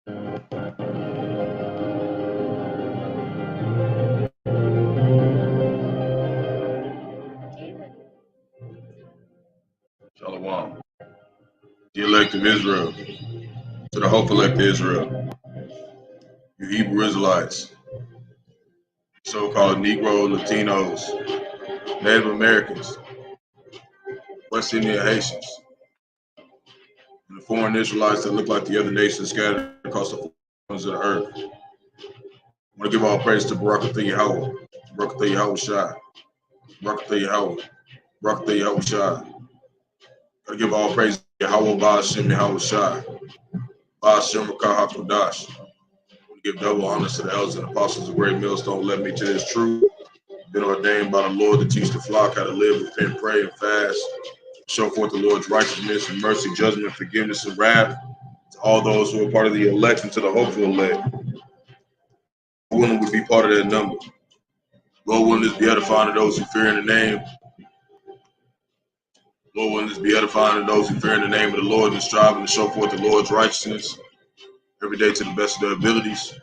Shalom. The elect of Israel, to the hope elect of Israel, you Hebrew Israelites, so-called Negro, Latinos, Native Americans, West Indian Haitians, and the foreign Israelites that look like the other nations scattered across the four corners of the earth. I want to give all praise to Barak Yahawah, Barak Yahawashi, Barak Yahawah, Barak Yahawashi. I give all praise to Yahawah, Bahasham, Yahawashi, Bahasham, Qadash. Give double honors to the elders and apostles of great millstone led me to this truth. Been ordained by the Lord to teach the flock how to live, repent, pray, and fast. Show forth the Lord's righteousness and mercy, judgment, forgiveness, and wrath to all those who are part of the elect and to the hopeful elect. Willing would be part of that number. Lord willing is be edifying to those who fear in the name. Lord willing is be edifying to those who fear in the name of the Lord and striving to show forth the Lord's righteousness every day to the best of their abilities.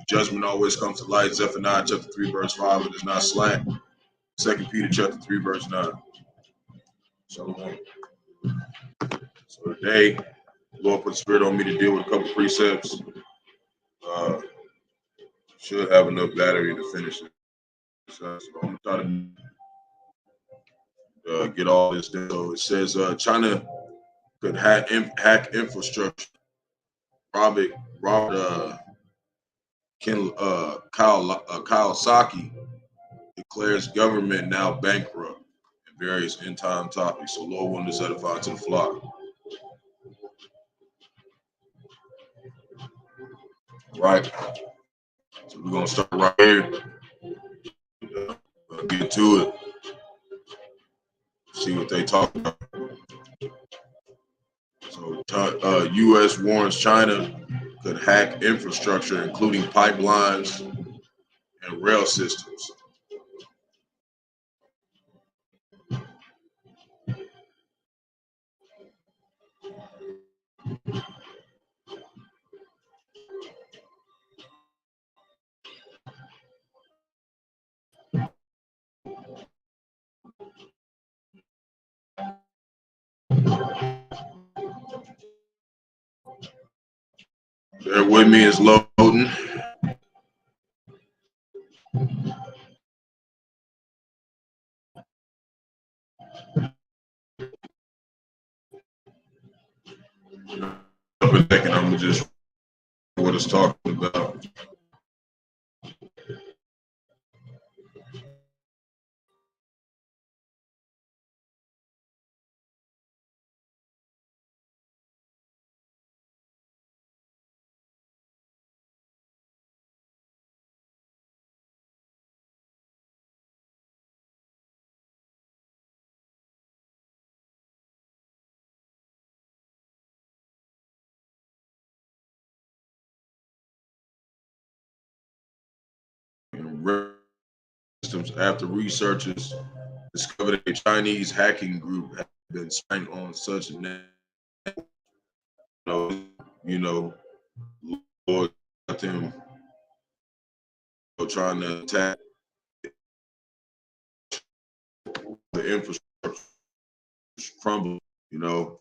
Judgment always comes to light. Zephaniah chapter 3, verse 5, it is not slack. 2 Peter chapter 3, verse 9. Shalom. So today, the Lord put the Spirit on me to deal with a couple precepts. Should have enough battery to finish it. So I'm trying to get all this done. So it says China could hack infrastructure. Robert Kiyosaki declares government now bankrupt and various end time topics. So Lord wanted to edify to the flock. Right. So we're gonna start right here. Get to it. See what they talk about. So U.S. warns China could hack infrastructure, including pipelines and rail systems. Bear with me, it's loading. Up a second, I'm just what it's talking about. Systems after researchers discovered a Chinese hacking group had been spying on such a Lord Atham trying to attack the infrastructure crumble, So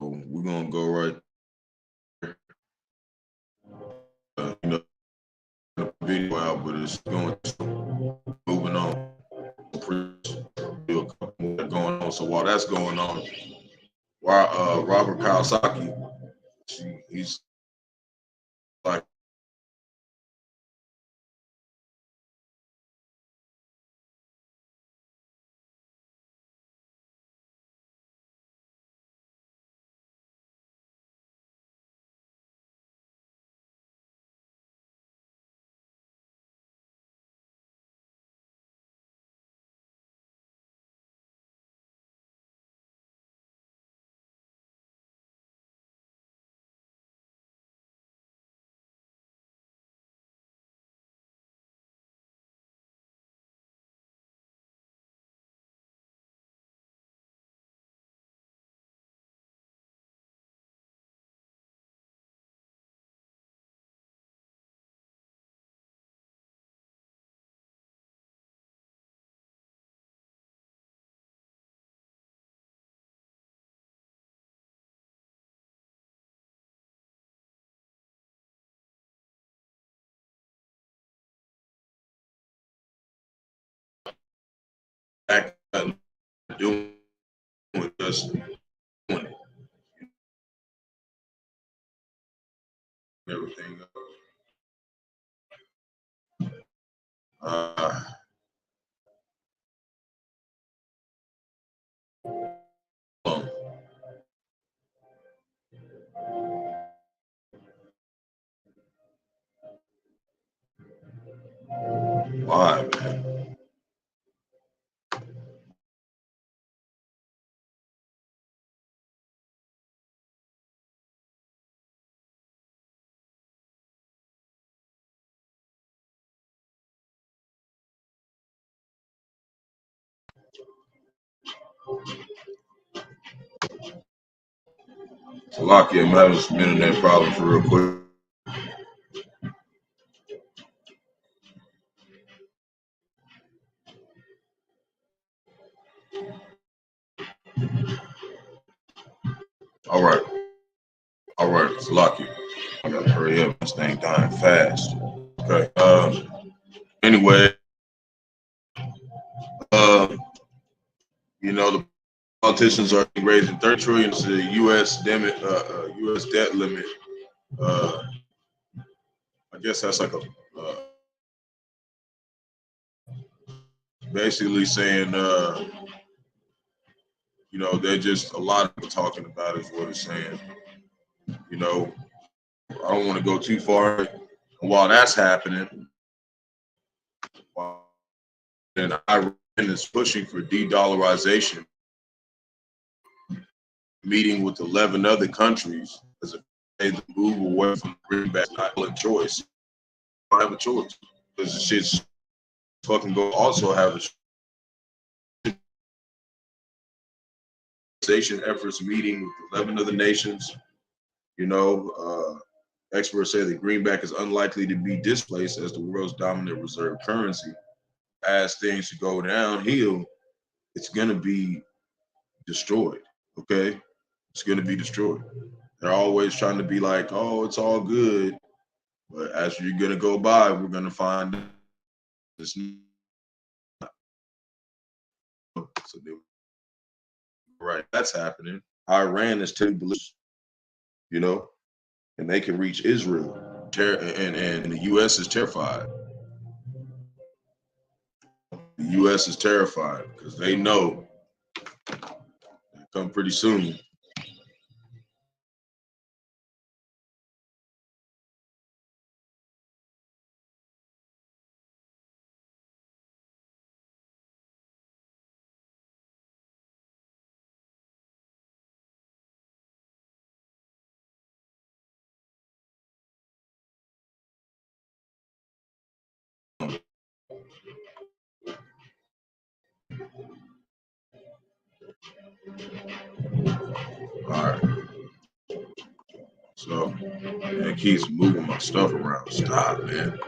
we're gonna go right video out, but it's going moving on. Going on. So while that's going on, Robert Kiyosaki, he's like act like doing it, just doing it, everything. Uh, um, why, man? Salakia, I'm having some internet problems real quick. All right, Salakia. I gotta hurry up. This thing dying fast. Okay. Anyway, uh, the politicians are raising 30 trillion to the U.S. debt limit. Uh, I guess that's like basically saying, they're just a lot of people talking about is what it's saying. You know, I don't want to go too far. While that's happening, and Iran is pushing for de-dollarization, meeting with 11 other countries as a they move away from the greenback island choice. Don't have a choice because the shit's fucking go also have a efforts meeting with 11 other nations. Experts say the greenback is unlikely to be displaced as the world's dominant reserve currency. As things go downhill, it's gonna be destroyed. Okay, it's gonna be destroyed. They're always trying to be like, oh, it's all good, but as you're gonna go by, we're gonna find this. So right, that's happening. Iran is too bullish, you know, and they can reach Israel. And the U.S. is terrified. The U.S. is terrified because they know it'll come pretty soon. All right. So it keeps moving my stuff around. Stop, man.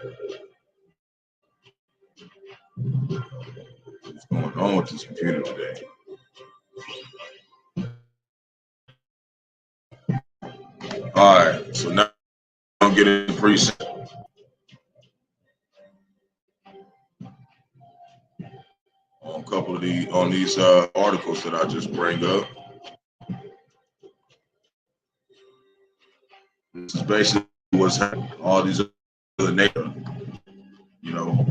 What's going on with this computer today? All right. So now I'm getting preset on a couple of these articles that I just bring up. This is basically what's happening. All these other nations, you know.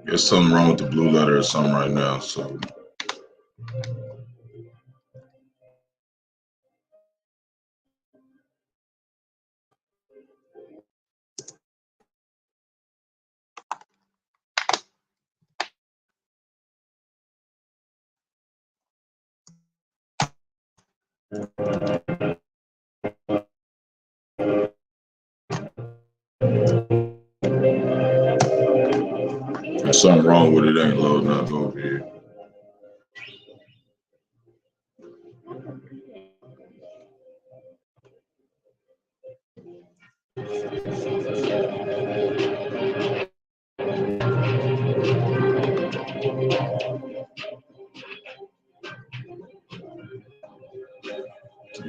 There's something wrong with the blue letter or something right now. So there's something wrong with it. Ain't loading up over here.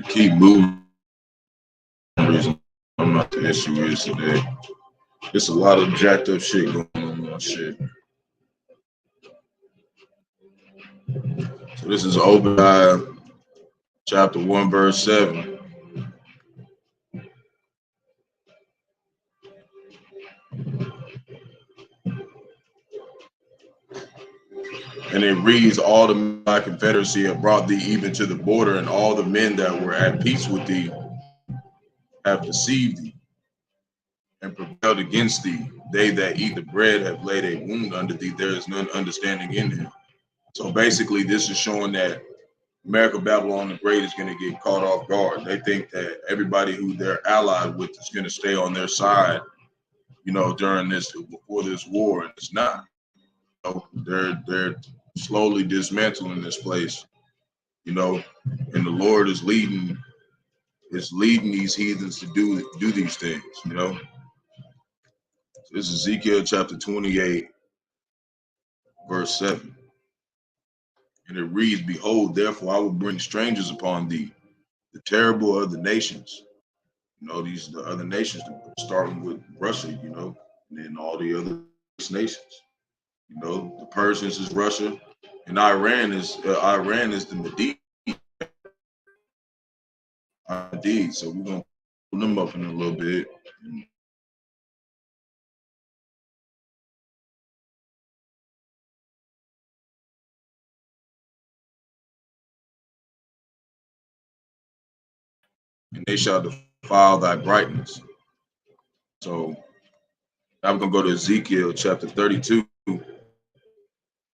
Keep moving. Reason I'm not the issue is today. It's a lot of jacked up shit going on. Shit. So this is Obadiah chapter 1, verse 7. And it reads, all the men of my confederacy have brought thee even to the border, and all the men that were at peace with thee have deceived thee and prevailed against thee. They that eat the bread have laid a wound under thee. There is none understanding in him. So basically, this is showing that America Babylon the Great is going to get caught off guard. They think that everybody who they're allied with is going to stay on their side, you know, before this war, and it's not. You know, they're slowly dismantling this place, you know, and the Lord is leading these heathens to do these things, you know. So this is Ezekiel chapter 28, verse 7. And it reads, behold, therefore I will bring strangers upon thee, the terrible of the nations. You know, these the other nations, starting with Russia, you know, and then all the other nations. You know, the Persians is Russia, and Iran is the Medides. So we're gonna pull them up in a little bit. And they shall defile thy brightness. So I'm gonna go to Ezekiel chapter 32.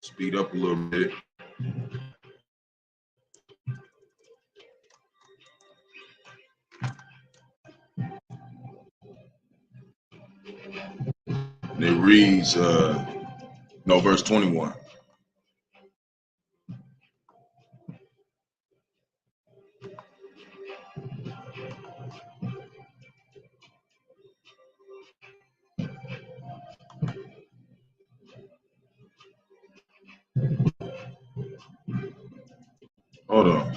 Speed up a little bit. And it reads, verse 21. Hold on.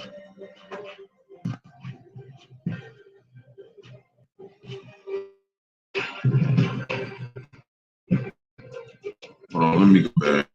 Hold on, let me go back.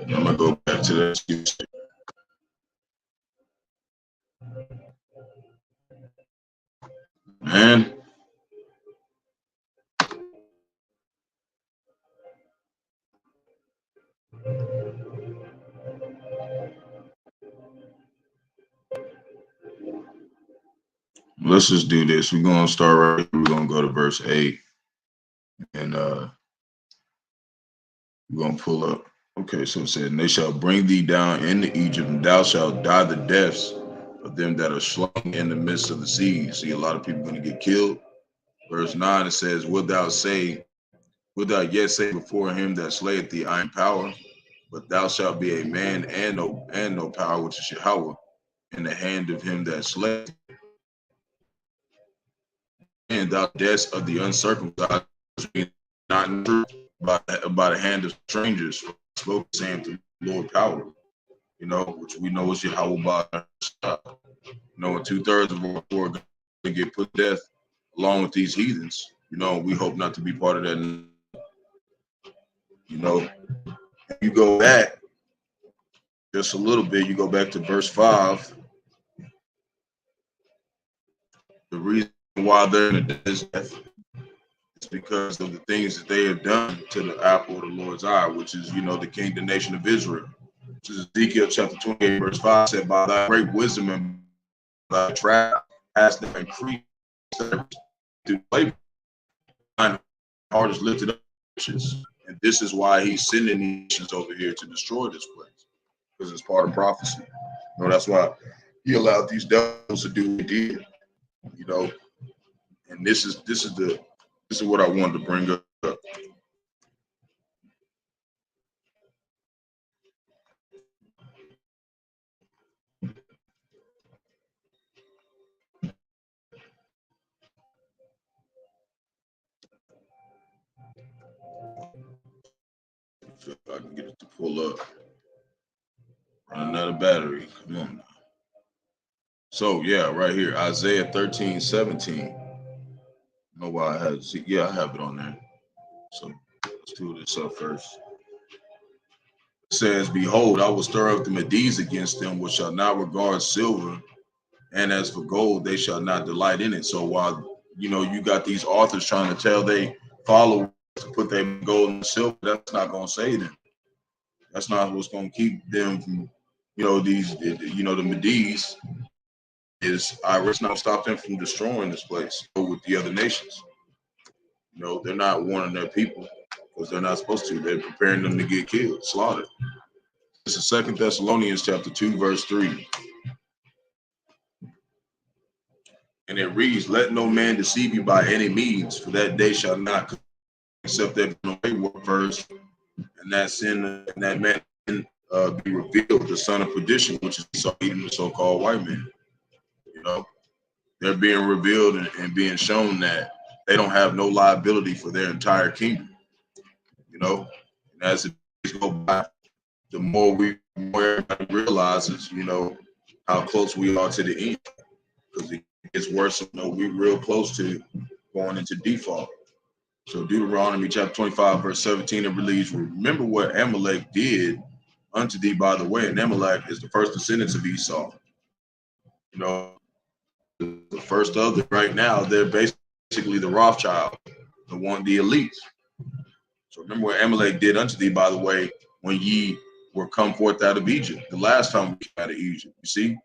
I'm gonna go back to that. Man. Let's just do this. We're gonna start right here. We're gonna go to verse 8. And we're gonna pull up. Okay, so it said, and they shall bring thee down into Egypt, and thou shalt die the deaths of them that are slung in the midst of the sea. See, a lot of people gonna get killed. Verse 9, it says, wilt thou yet say before him that slayeth thee, I am power, but thou shalt be a man and no power, which is Yahawah, in the hand of him that slayeth. And thou deaths of the uncircumcised, not by the hand of strangers, spoke saying to Lord power. which we know is Yahawah. And 2/3 of our poor going to get put to death along with these heathens. We hope not to be part of that. You go back just a little bit, you go back to verse 5. The reason why they're in the death is because of the things that they have done to the apple of the Lord's eye, which is, the king, the nation of Israel. Which is Ezekiel chapter 28, verse 5 said, by thy great wisdom and thy trap hast thou increased to labor. Thine heart is lifted up. And this is why he's sending nations over here to destroy this place, because it's part of prophecy. That's why he allowed these devils to do what he did. And this is what I wanted to bring up. If I can get it to pull up. Running out of battery. Come on now. So yeah, right here, Isaiah 13:17. I know why I have it. Yeah, I have it on there. So let's do this up first. It says, behold, I will stir up the Medes against them, which shall not regard silver, and as for gold, they shall not delight in it. So while you got these authors trying to tell they followers to put their gold and silver, that's not going to save them. That's not what's going to keep them from, the Medes is Iris now stop them from destroying this place with the other nations. They're not warning their people because they're not supposed to. They're preparing them to get killed, slaughtered. This is 2 Thessalonians chapter 2, verse 3. And it reads, let no man deceive you by any means, for that day shall not come except that away first, and that sin and that man be revealed, the son of perdition, which is even the so-called white man. They're being revealed and being shown that they don't have no liability for their entire kingdom. And as it goes by, the more everybody realizes, how close we are to the end, because it gets worse. We're real close to going into default. So Deuteronomy chapter 25, verse 17, it reads, remember what Amalek did unto thee by the way. And Amalek is the first descendants of Esau. The first of them right now, they're basically the Rawchaa, the elites. So remember what Amalek did unto thee by the way, when ye were come forth out of Egypt, the last time we came out of Egypt. You see,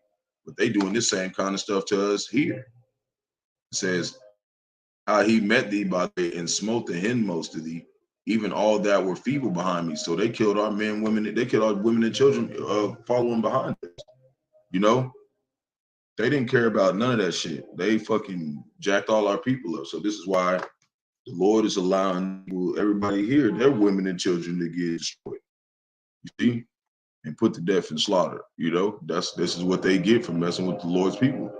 but they doing this same kind of stuff to us here. It says, how he met thee by the way and smote the hindmost of thee, even all that were feeble behind me. So they killed our men, women, they killed our women and children following behind us. They didn't care about none of that shit. They fucking jacked all our people up. So this is why the Lord is allowing everybody here, their women and children, to get destroyed. You see? And put to death and slaughter. This is what they get for messing with the Lord's people.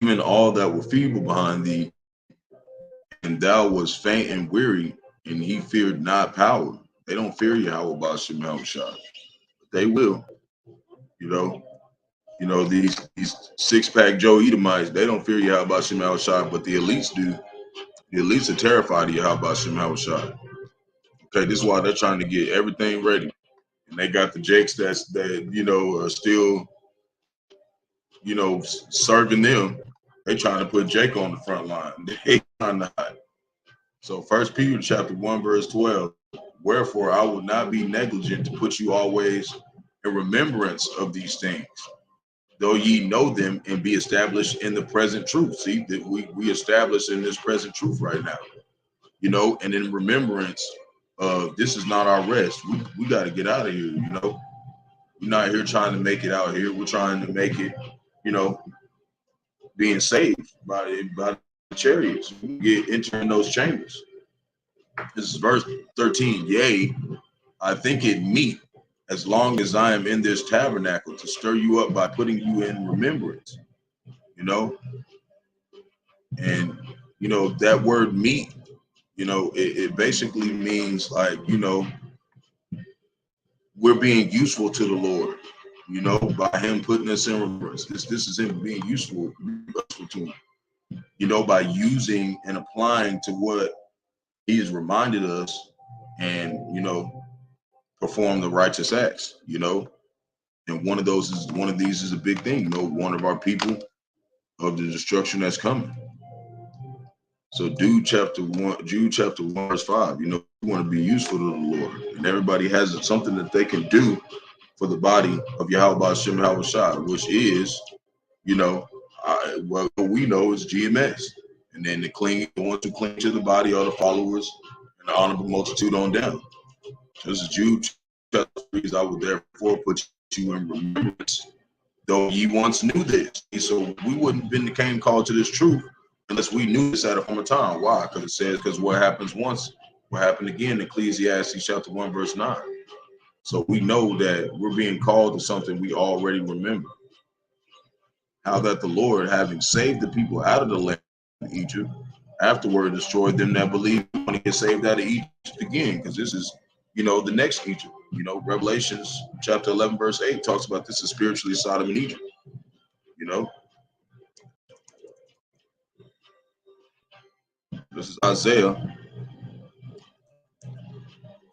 Even all that were feeble behind thee, and thou was faint and weary, and he feared not power. They don't fear Yahawah Bahasham Yahawashi. They will. These six-pack Joe Edomites, they don't fear Yahawah Bahasham Yahawashi, but the elites do. The elites are terrified of Yahawah Bahasham Yahawashi. Okay, this is why they're trying to get everything ready. And they got the jakes that are still, serving them. They trying to put Jake on the front line. They trying to hide. So 1 Peter chapter 1, verse 12. Wherefore I will not be negligent to put you always in remembrance of these things, though ye know them and be established in the present truth. See, that we established in this present truth right now, and in remembrance of this is not our rest. We got to get out of here, We're not here trying to make it out here. We're trying to make it, being saved by the chariots. We get entering those chambers. This is verse 13. Yea, I think it meet, as long as I am in this tabernacle, to stir you up by putting you in remembrance. And that word meet, it basically means like, we're being useful to the Lord, you know, by him putting us in remembrance. This is him being useful to him, you know, by using and applying to what he's reminded us, and, you know, perform the righteous acts, you know. And one of these is a big thing, you know, one of our people of the destruction that's coming. So Jude chapter 1, verse 5, you know, we want to be useful to the Lord. And everybody has something that they can do for the body of Yahawah, Bahasham, Yahawashi, which is, you know, what we know is GMS. And then the ones who cling to the body are the followers, and the honorable multitude on down. This is Jude chapter 3, I will therefore put you in remembrance, though ye once knew this. So we wouldn't have became called to this truth unless we knew this at a former time. Why? Because it says, because what happens once will happen again. Ecclesiastes chapter 1, verse 9. So we know that we're being called to something we already remember. How that the Lord, having saved the people out of the land of Egypt, afterward destroyed them that believe when he get saved out of Egypt again. Because this is, you know, the next Egypt. You know, Revelations chapter 11, verse 8 talks about this is spiritually Sodom and Egypt. You know, this is Isaiah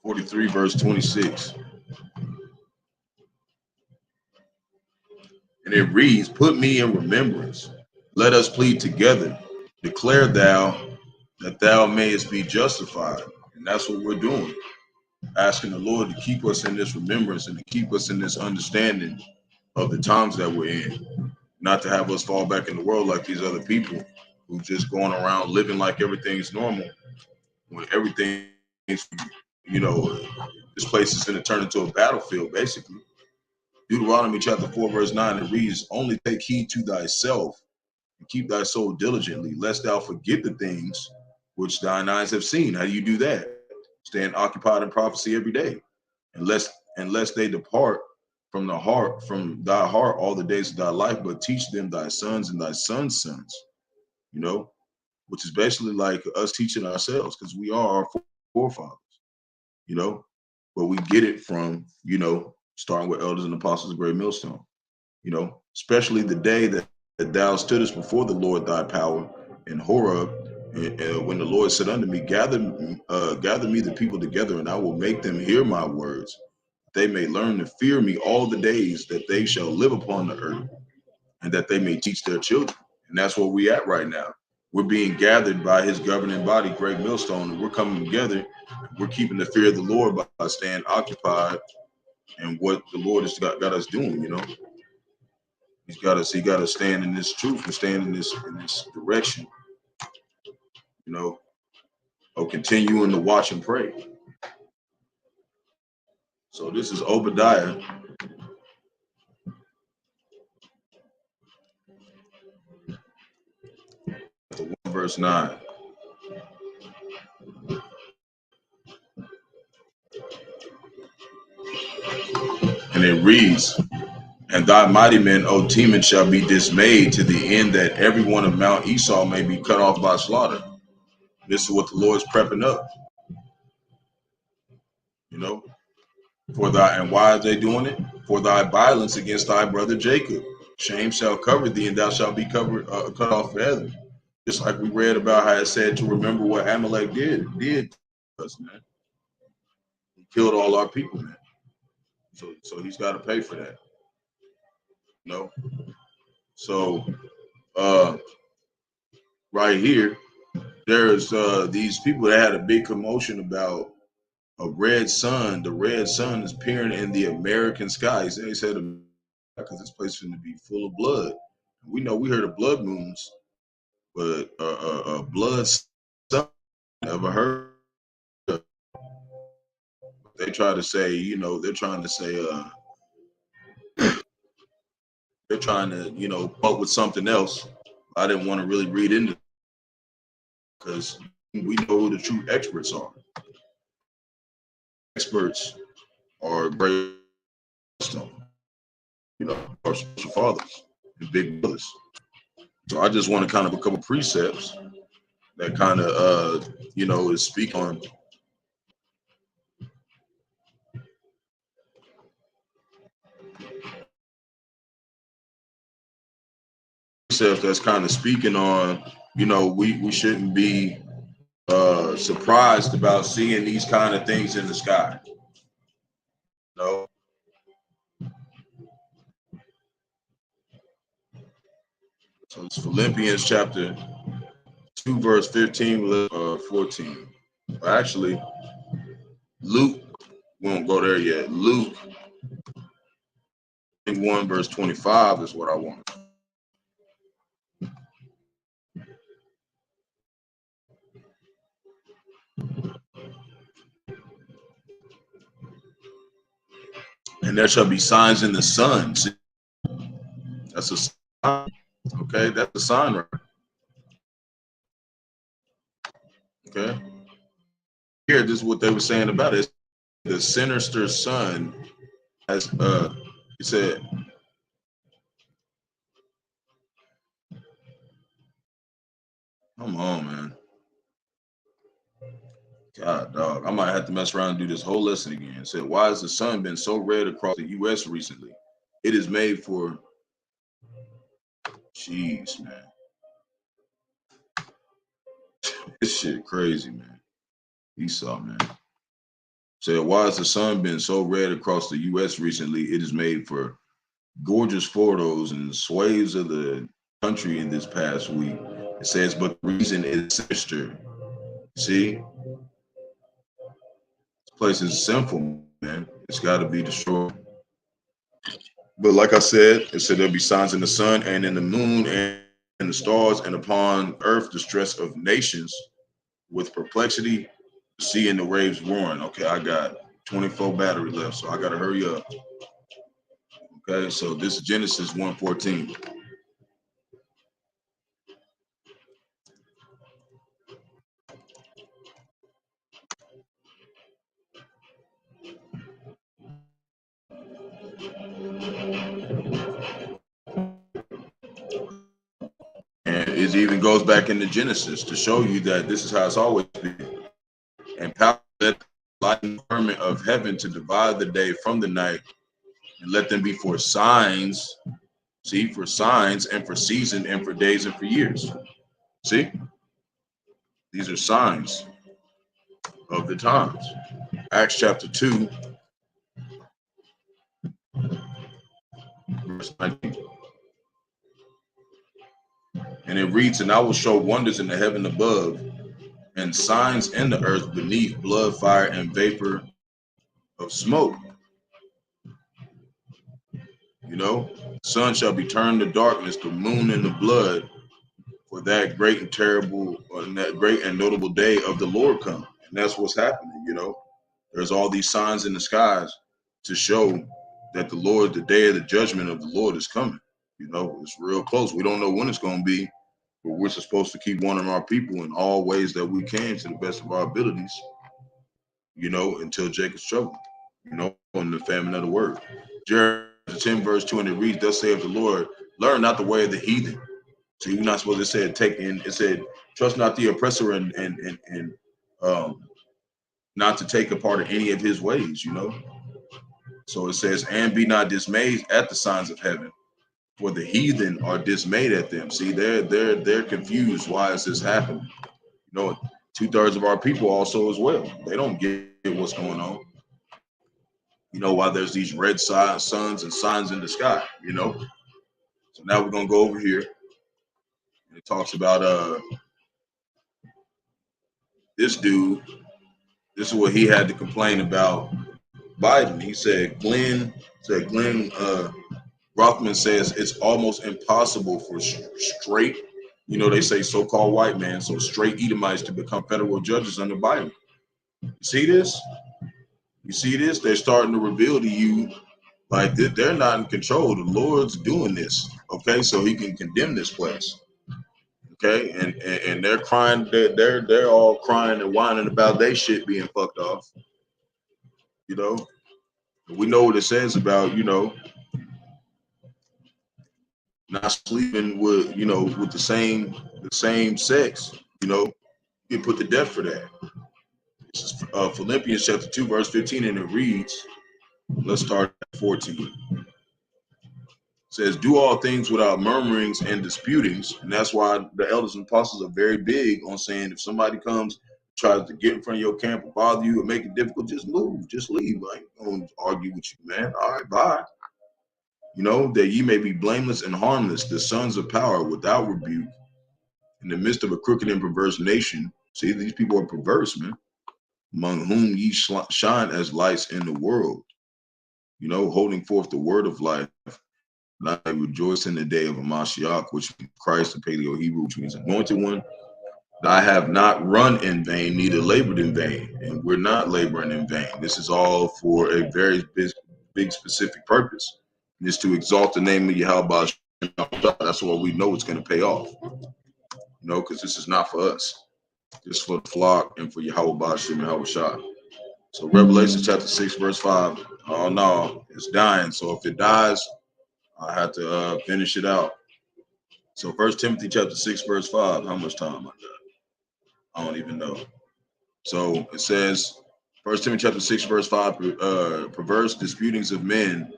43, verse 26. And it reads, put me in remembrance. Let us plead together. Declare thou that thou mayest be justified. And that's what we're doing. Asking the Lord to keep us in this remembrance and to keep us in this understanding of the times that we're in. Not to have us fall back in the world like these other people who just going around living like everything's normal when everything is, you know, this place is going to turn into a battlefield, basically. Deuteronomy chapter 4, verse 9, it reads, only take heed to thyself and keep thy soul diligently, lest thou forget the things which thine eyes have seen. How do you do that? Stand occupied in prophecy every day, unless they depart from thy heart all the days of thy life, but teach them thy sons and thy sons' sons, you know, which is basically like us teaching ourselves, because we are our forefathers, you know, but we get it from, you know, starting with elders and apostles of great millstone, you know, especially the day that thou stoodest before the Lord thy power in Horeb, and when the Lord said unto me, gather me the people together, and I will make them hear my words, they may learn to fear me all the days that they shall live upon the earth, and that they may teach their children. And that's where we at right now. We're being gathered by his governing body, Great Millstone, and we're coming together. We're keeping the fear of the Lord by staying occupied and what the Lord has got us doing, you know. He got to stand in this truth and stand in this direction, you know, of continuing to watch and pray. So this is Obadiah verse 9. And it reads, and thy mighty men, O Teman, shall be dismayed to the end that every one of Mount Esau may be cut off by slaughter. This is what the Lord's prepping up, you know, and why are they doing it? For thy violence against thy brother Jacob. Shame shall cover thee, and thou shalt be cut off forever. Just like we read about how it said to remember what Amalek did to us, man. He killed all our people, man. So he's got to pay for that, you know. So right here, there's these people that had a big commotion about a red sun. The red sun is appearing in the American skies. They said because this place is going to be full of blood. We know we heard of blood moons, but blood sun never heard of. They try to say, you know, they're trying to say they're trying to, you know, come up with something else. I didn't want to really read into it because we know who the true experts are. Experts are great, you know, our spiritual fathers and big brothers. So I just want to kind of a couple precepts that kind of, you know, is speak on concept that's kind of speaking on, we shouldn't be surprised about seeing these kind of things in the sky. No. So it's Philippians chapter 2, verse 15, 14. Actually, Luke, we won't go there yet. Luke 1, verse 25 is what I want. And there shall be signs in the sun. See, that's a sign. Okay, that's a sign, right? Okay. Here, this is what they were saying about it. The sinister sun has, he said, come on, man. God, dog, I might have to mess around and do this whole lesson again. It said, why has the sun been so red across the U.S. recently? It is made for, jeez, man. This shit crazy, man. Esau, man. Said, why has the sun been so red across the U.S. recently? It is made for gorgeous photos and sways of the country in this past week. It says, but the reason is sinister. See, this place is sinful, man. It's got to be destroyed. But like I said, it said there'll be signs in the sun and in the moon and in the stars, and upon earth distress of nations with perplexity, the sea and the waves roaring. Okay, I got 24 battery left, so I got to hurry up. Okay, so this is Genesis 1:14. And it even goes back into Genesis to show you that this is how it's always been. And power let the light and firmament of heaven to divide the day from the night, and let them be for signs, see, for signs and for season and for days and for years. See, these are signs of the times. Acts chapter 2, verse 19. And it reads, and I will show wonders in the heaven above and signs in the earth beneath, blood, fire, and vapor of smoke. Sun shall be turned to darkness, the moon into blood, for that great and terrible, and that great and notable day of the Lord come. And that's what's happening. There's all these signs in the skies to show that the day of the judgment of the Lord is coming. It's real close. We don't know when it's going to be, but we're supposed to keep warning our people in all ways that we can to the best of our abilities, until Jacob's trouble, in the famine of the word. Jeremiah 10, verse 2, and it reads, thus saith the Lord, learn not the way of the heathen. So you're not supposed to say it said, trust not the oppressor and not to take a part of any of his ways, So it says, and be not dismayed at the signs of heaven, for the heathen are dismayed at them. See, they're confused. Why is this happening? 2/3 of our people also as well. They don't get what's going on. Why there's these red suns and signs in the sky, So now we're gonna go over here. And it talks about this dude. This is what he had to complain about Biden. He said Glenn Rothman says it's almost impossible for straight, they say so-called white man, so straight Edomites to become federal judges under Biden. You see this? They're starting to reveal to you like they're not in control. The Lord's doing this, okay, so he can condemn this place. Okay, and they're crying, they're all crying and whining about their shit being fucked off. We know what it says about, not sleeping with, with the same sex, you put to death for that. This is Philippians chapter 2, verse 15, and it reads, let's start at 14. It says, do all things without murmurings and disputings. And that's why the elders and apostles are very big on saying, if somebody comes, tries to get in front of your camp or bother you or make it difficult, just move, just leave. I ain't gonna argue with you, man. All right, bye. You know, that ye may be blameless and harmless, the sons of power without rebuke, in the midst of a crooked and perverse nation. See, these people are perverse, man. Among whom ye shine as lights in the world, you know, holding forth the word of life. And I rejoice in the day of a Mashiach, which means Christ, the Paleo Hebrew, which means anointed one. I have not run in vain, neither labored in vain. And we're not laboring in vain. This is all for a very big specific purpose. And it's to exalt the name of Yahawah. That's why we know it's going to pay off. You know, because this is not for us. This is for the flock and for Yahawah Bahasham and Yahawashi. So Revelation chapter 6, verse 5. Oh no, it's dying. So if it dies, I have to finish it out. So 1 Timothy chapter 6, verse 5. How much time I got? I don't even know. So it says, 1 Timothy chapter 6, verse 5, perverse disputings of men,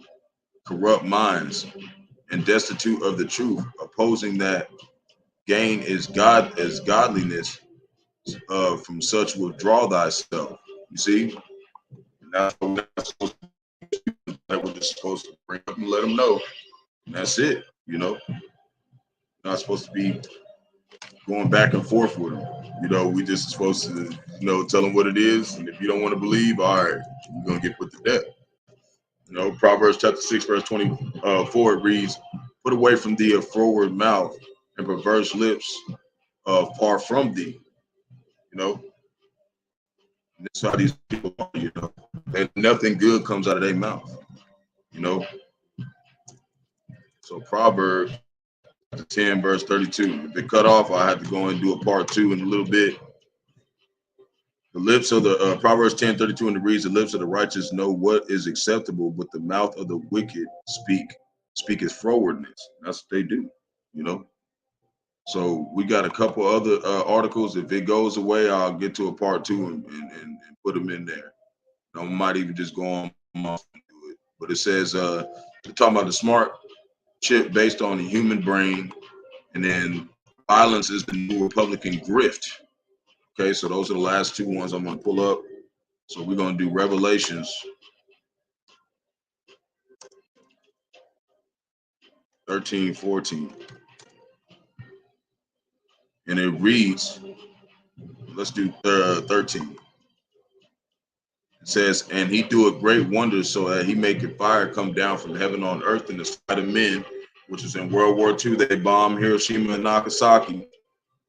corrupt minds, and destitute of the truth, opposing that gain is God as godliness, from such withdraw thyself. You see? And that's what we're just supposed to bring up and let them know. And that's it, you know. Not supposed to be going back and forth with them. You know, we just supposed to, you know, tell them what it is. And if you don't want to believe, all right, you're going to get put to death. You know, Proverbs chapter 6, verse 24, it reads, put away from thee a froward mouth and perverse lips far from thee. You know, and that's how these people are, you know. And nothing good comes out of their mouth, you know. So Proverbs 10, verse 32. If it cut off, I have to go and do a part 2 in a little bit. The lips of the Proverbs 10:32, and it reads, the lips of the righteous know what is acceptable, but the mouth of the wicked speaketh frowardness. That's what they do, you know. So we got a couple other articles. If it goes away, I'll get to a part 2 and put them in there. I might even just go on and do it. But it says, they're talking about the smart chip based on the human brain, and then violence is the new Republican grift. Okay, so those are the last 2 ones I'm going to pull up. So we're going to do Revelations 13, 14. And it reads, let's do 13. It says, and he doeth great wonders, so that he maketh fire come down from heaven on earth in the sight of men, which is in World War II. They bombed Hiroshima and Nagasaki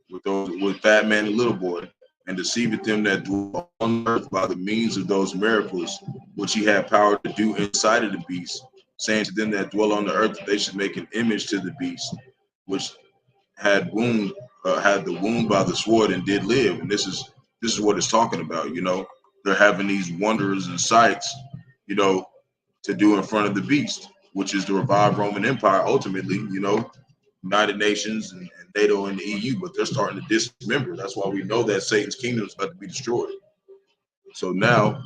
with Fat Man and Little Boy, and deceiveth them that dwell on earth by the means of those miracles which he had power to do inside of the beast, saying to them that dwell on the earth that they should make an image to the beast, which had the wound by the sword and did live. And this is what it's talking about. You know, they're having these wonders and sights, you know, to do in front of the beast, which is to revive Roman Empire ultimately. You know, United Nations and NATO and the EU, but they're starting to dismember. That's why we know that Satan's kingdom is about to be destroyed. So now,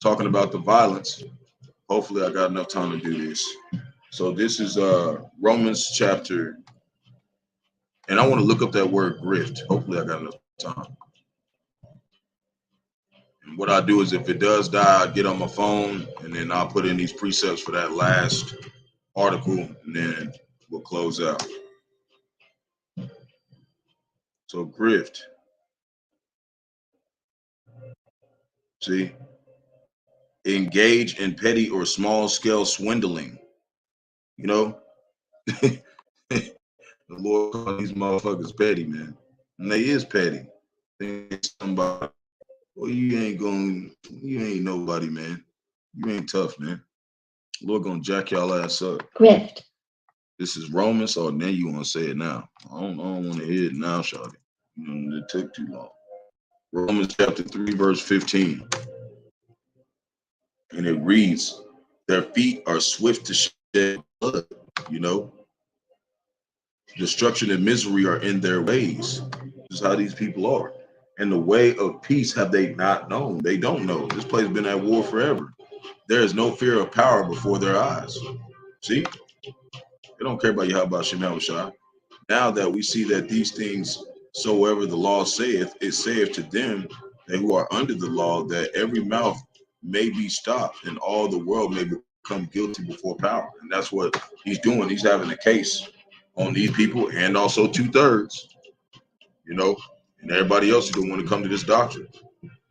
talking about the violence, hopefully I got enough time to do this. So this is Romans chapter, and I want to look up that word grift. Hopefully I got enough time. And what I do is if it does die, I get on my phone and then I'll put in these precepts for that last article, and then we'll close out. So grift. See? Engage in petty or small scale swindling. You know? The Lord called these motherfuckers petty, man. And they is petty. Think somebody, well, you ain't nobody, man. You ain't tough, man. The Lord gonna jack y'all ass up. Grift. This is Romans, or now you want to say it now. I don't want to hear it now, shawty. You know, it took too long. Romans chapter 3, verse 15. And it reads, their feet are swift to shed blood, you know. Destruction and misery are in their ways. This is how these people are. And the way of peace have they not known. They don't know. This place has been at war forever. There is no fear of power before their eyes. See? They don't care about Yahawashi. Now that we see that these things soever the law saith, it saith to them that who are under the law, that every mouth may be stopped and all the world may become guilty before power. And that's what he's doing. He's having a case on these people and also 2/3, and everybody else who don't want to come to this doctrine,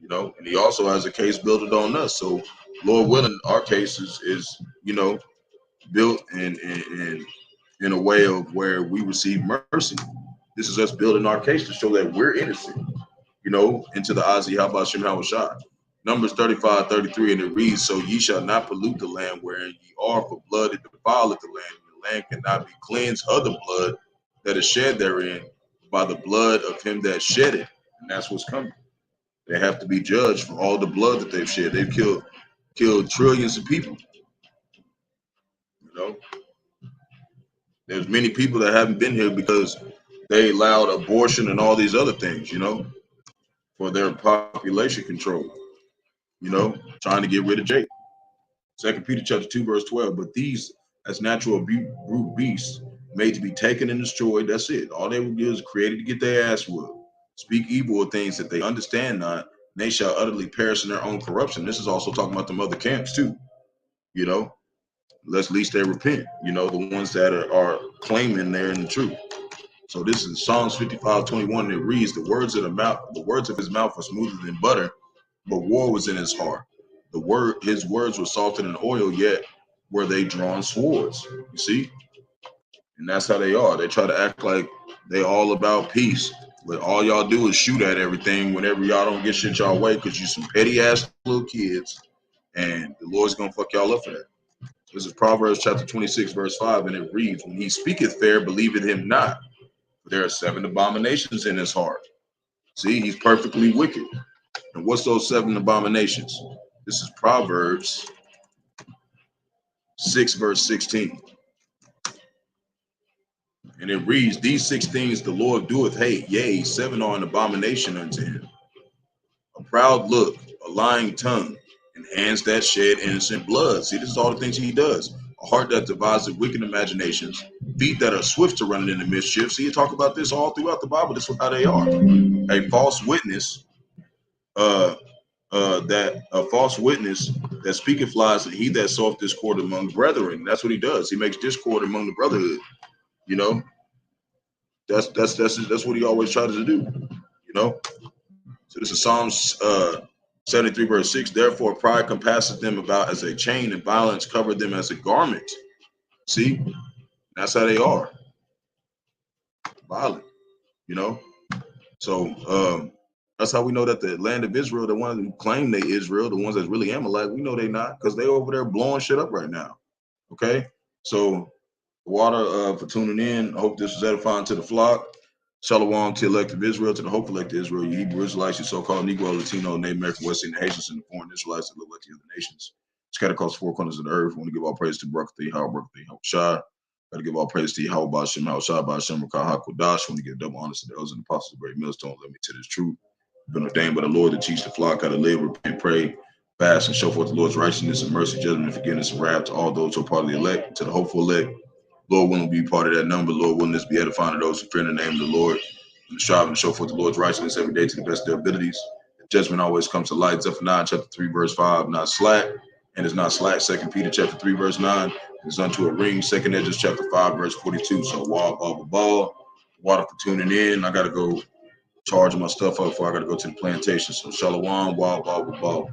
and he also has a case built on us. So Lord willing, our case is built in a way of where we receive mercy. This is us building our case to show that we're innocent, into the eyes of Yahawashi. Numbers 35:33, and it reads, so ye shall not pollute the land wherein ye are, for blood it defileth the land, and the land cannot be cleansed of the blood that is shed therein, by the blood of him that shed it. And that's what's coming. They have to be judged for all the blood that they've shed. They've killed trillions of people. There's many people that haven't been here because they allowed abortion and all these other things, for their population control, trying to get rid of Jake. 2 Peter chapter 2, verse 12. But these, as natural brute beasts, made to be taken and destroyed, that's it. All they will do is created to get their ass whooped. Speak evil of things that they understand not, and they shall utterly perish in their own corruption. This is also talking about them other camps too, Let's least they repent, the ones that are claiming they're in the truth. So this is Psalms 55:21, and it reads, the words of his mouth are smoother than butter, but war was in his heart. His words were softer than oil, yet were they drawn swords. You see? And that's how they are. They try to act like they all about peace, but all y'all do is shoot at everything whenever y'all don't get shit y'all way, because you some petty ass little kids, and the Lord's gonna fuck y'all up for that. This is Proverbs chapter 26, verse 5, and it reads, when he speaketh fair, believeth him not, for there are 7 abominations in his heart. See, he's perfectly wicked. And what's those 7 abominations? This is Proverbs 6, verse 16. And it reads, these 6 things the Lord doeth hate, yea, 7 are an abomination unto him. A proud look, a lying tongue, and hands that shed innocent blood. See, this is all the things he does. A heart that devises wicked imaginations, feet that are swift to run into mischief. See, you talk about this all throughout the Bible. This is how they are. A false witness, that speaketh lies, and he that soweth discord among brethren. That's what he does. He makes discord among the brotherhood. That's what he always tries to do. So this is Psalms 73, verse 6. Therefore, pride compasseth them about as a chain, and violence covered them as a garment. See, that's how they are. Violent, So that's how we know that the land of Israel, the ones who claim they Israel, the ones that's really Amalek, we know they not, because they over there blowing shit up right now. Okay, so water for tuning in. I hope this was edifying to the flock. Shalom to elective Israel, to the hopeful elective Israel, you Hebrew Israelites, your so-called Negro, Latino, Native American, West Indian, Haitians, and the foreign Israelites that look like the other nations. Scattered across 4 corners of the earth. I want to give all praise to Barak, Rawchaa. Got to give all praise to Yahawah, Bahasham, Qadash. Want to give double honors to the elders and apostles of the great millstone. Let me to this truth. Been ordained by the Lord to teach the flock how to live, repent, pray, fast, and show forth the Lord's righteousness and mercy, judgment, forgiveness, and wrath to all those who are part of the elect, to the hopeful elect. Lord willing to be part of that number. Lord willing to be edifying to those who fear in the name of the Lord, and striving to show forth the Lord's righteousness every day to the best of their abilities. Judgment always comes to light. Zephaniah chapter 3, verse 5, not slack, and it's not slack. 2 Peter chapter 3, verse 9, is unto a ring. 2 Ezra chapter 5, verse 42. So ball. Water for tuning in. I got to go charge my stuff up before I got to go to the plantation. So shalom, ball.